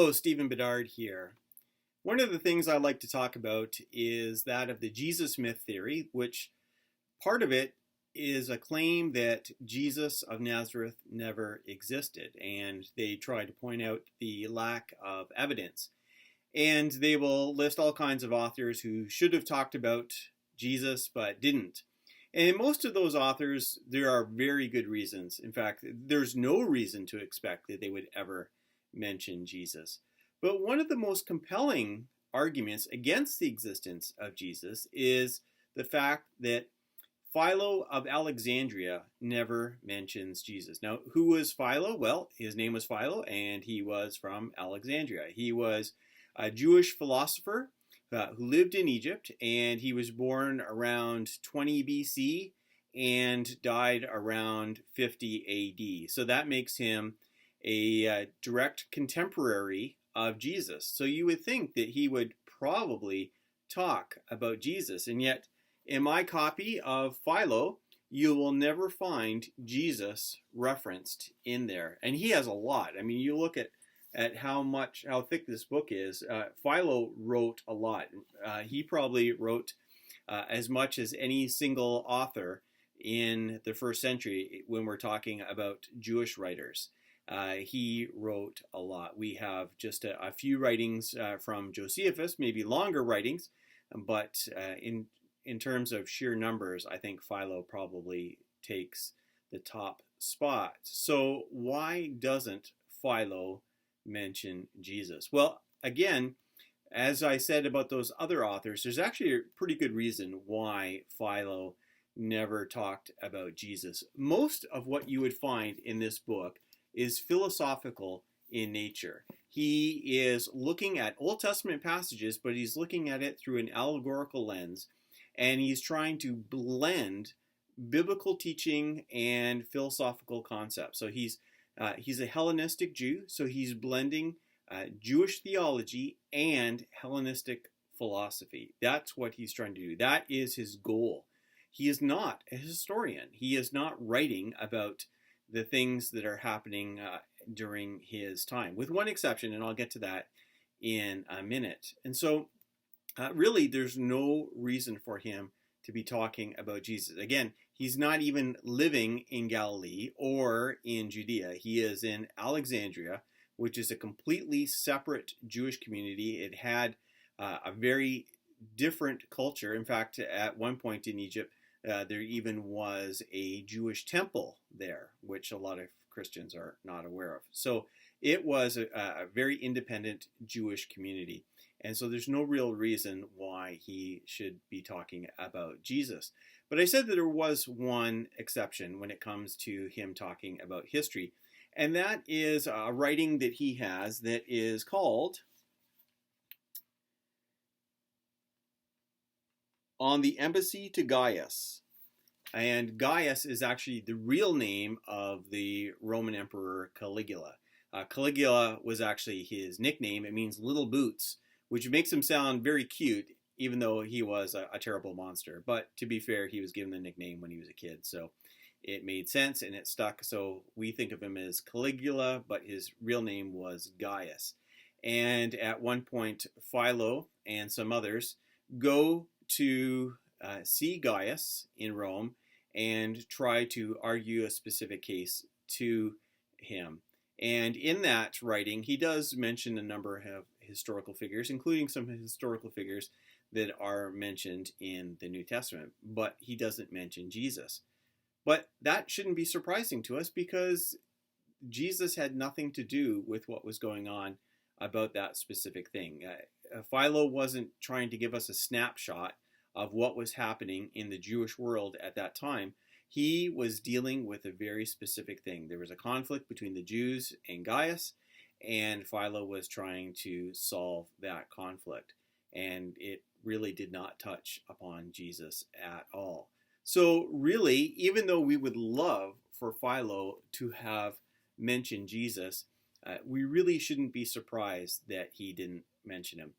Hello, Stephen Bedard here. One of the things I like to talk about is that of the Jesus myth theory, which part of it is a claim that Jesus of Nazareth never existed, and they try to point out the lack of evidence. And they will list all kinds of authors who should have talked about Jesus but didn't. And in most of those authors, there are very good reasons. In fact, there's no reason to expect that they would ever mention Jesus. But one of the most compelling arguments against the existence of Jesus is the fact that Philo of Alexandria never mentions Jesus. Now, who was Philo? Well, his name was Philo, and he was from Alexandria. He was a Jewish philosopher who lived in Egypt, and he was born around 20 BC and died around 50 AD. So that makes him a direct contemporary of Jesus. So you would think that he would probably talk about Jesus. And yet, in my copy of Philo, you will never find Jesus referenced in there. And he has a lot. I mean, you look at how thick this book is. Philo wrote a lot. He probably wrote as much as any single author in the first century when we're talking about Jewish writers. He wrote a lot. We have just a few writings from Josephus, maybe longer writings, but in terms of sheer numbers, I think Philo probably takes the top spot. So why doesn't Philo mention Jesus? Well, again, as I said about those other authors, there's actually a pretty good reason why Philo never talked about Jesus. Most of what you would find in this book is philosophical in nature. He is looking at Old Testament passages, but he's looking at it through an allegorical lens, and he's trying to blend biblical teaching and philosophical concepts. So he's a Hellenistic Jew, so he's blending Jewish theology and Hellenistic philosophy. That's what he's trying to do. That is his goal. He is not a historian. He is not writing about the things that are happening during his time, with one exception, and I'll get to that in a minute. And so really, there's no reason for him to be talking about Jesus. Again, he's not even living in Galilee or in Judea. He is in Alexandria, which is a completely separate Jewish community. It had a very different culture. In fact, at one point in Egypt, there even was a Jewish temple there, which a lot of Christians are not aware of. So it was a very independent Jewish community. And so there's no real reason why he should be talking about Jesus. But I said that there was one exception when it comes to him talking about history. And that is a writing that he has that is called On the Embassy to Gaius. And Gaius is actually the real name of the Roman Emperor Caligula. Caligula was actually his nickname. It means little boots, which makes him sound very cute, even though he was a terrible monster. But to be fair, he was given the nickname when he was a kid, so it made sense and it stuck. So we think of him as Caligula, but his real name was Gaius. And at one point, Philo and some others go to see Gaius in Rome and try to argue a specific case to him. And in that writing, he does mention a number of historical figures, including some historical figures that are mentioned in the New Testament, but he doesn't mention Jesus. But that shouldn't be surprising to us because Jesus had nothing to do with what was going on about that specific thing. Philo wasn't trying to give us a snapshot of what was happening in the Jewish world at that time. He was dealing with a very specific thing. There was a conflict between the Jews and Gaius, and Philo was trying to solve that conflict. And it really did not touch upon Jesus at all. So really, even though we would love for Philo to have mentioned Jesus, we really shouldn't be surprised that he didn't mention him.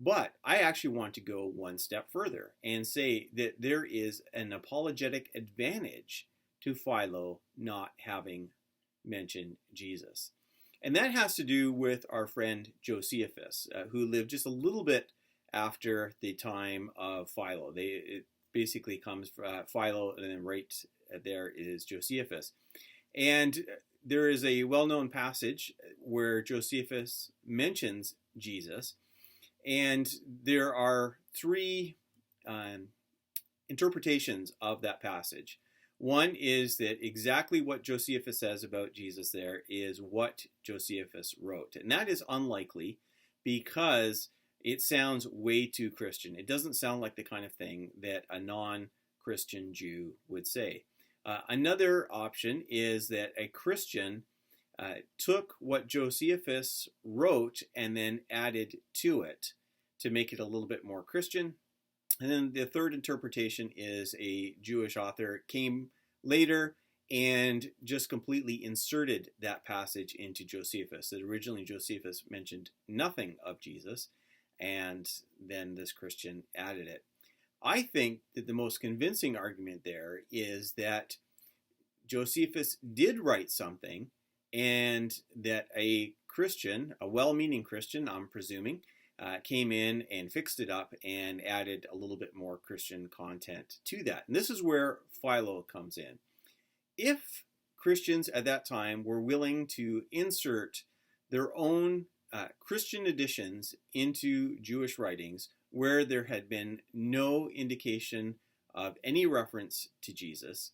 But I actually want to go one step further and say that there is an apologetic advantage to Philo not having mentioned Jesus. And that has to do with our friend Josephus, who lived just a little bit after the time of Philo. It basically comes from Philo, and then right there is Josephus. And there is a well-known passage where Josephus mentions Jesus, and there are three interpretations of that passage. One is that exactly what Josephus says about Jesus there is what Josephus wrote. And that is unlikely because it sounds way too Christian. It doesn't sound like the kind of thing that a non-Christian Jew would say. Another option is that a Christian took what Josephus wrote and then added to it to make it a little bit more Christian. And then the third interpretation is a Jewish author came later and just completely inserted that passage into Josephus. That originally Josephus mentioned nothing of Jesus, and then this Christian added it. I think that the most convincing argument there is that Josephus did write something, and that a Christian, a well-meaning Christian, I'm presuming, came in and fixed it up and added a little bit more Christian content to that. And this is where Philo comes in. If Christians at that time were willing to insert their own Christian additions into Jewish writings where there had been no indication of any reference to Jesus,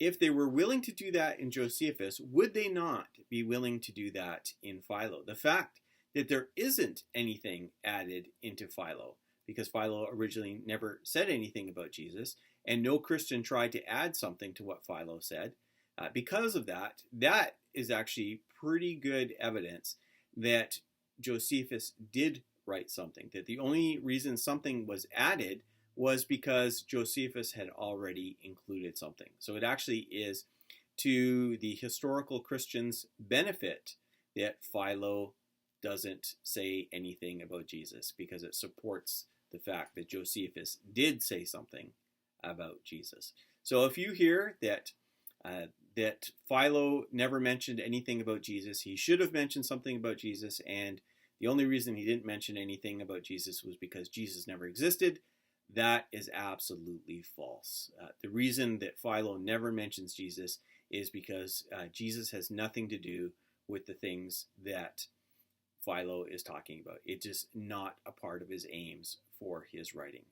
if they were willing to do that in Josephus, would they not be willing to do that in Philo? The fact that there isn't anything added into Philo, because Philo originally never said anything about Jesus, and no Christian tried to add something to what Philo said. Because of that, that is actually pretty good evidence that Josephus did write something, that the only reason something was added was because Josephus had already included something. So it actually is to the historical Christians' benefit that Philo doesn't say anything about Jesus, because it supports the fact that Josephus did say something about Jesus. So if you hear that that Philo never mentioned anything about Jesus, he should have mentioned something about Jesus, and the only reason he didn't mention anything about Jesus was because Jesus never existed, that is absolutely false. The reason that Philo never mentions Jesus is because Jesus has nothing to do with the things that Philo is talking about. It's just not a part of his aims for his writing.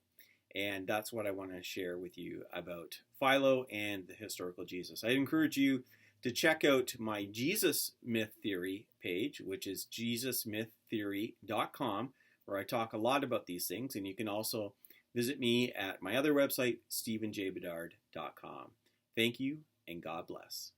And that's what I want to share with you about Philo and the historical Jesus. I encourage you to check out my Jesus Myth Theory page, which is jesusmyththeory.com, where I talk a lot about these things. And you can also visit me at my other website, stephenjbedard.com. Thank you, and God bless.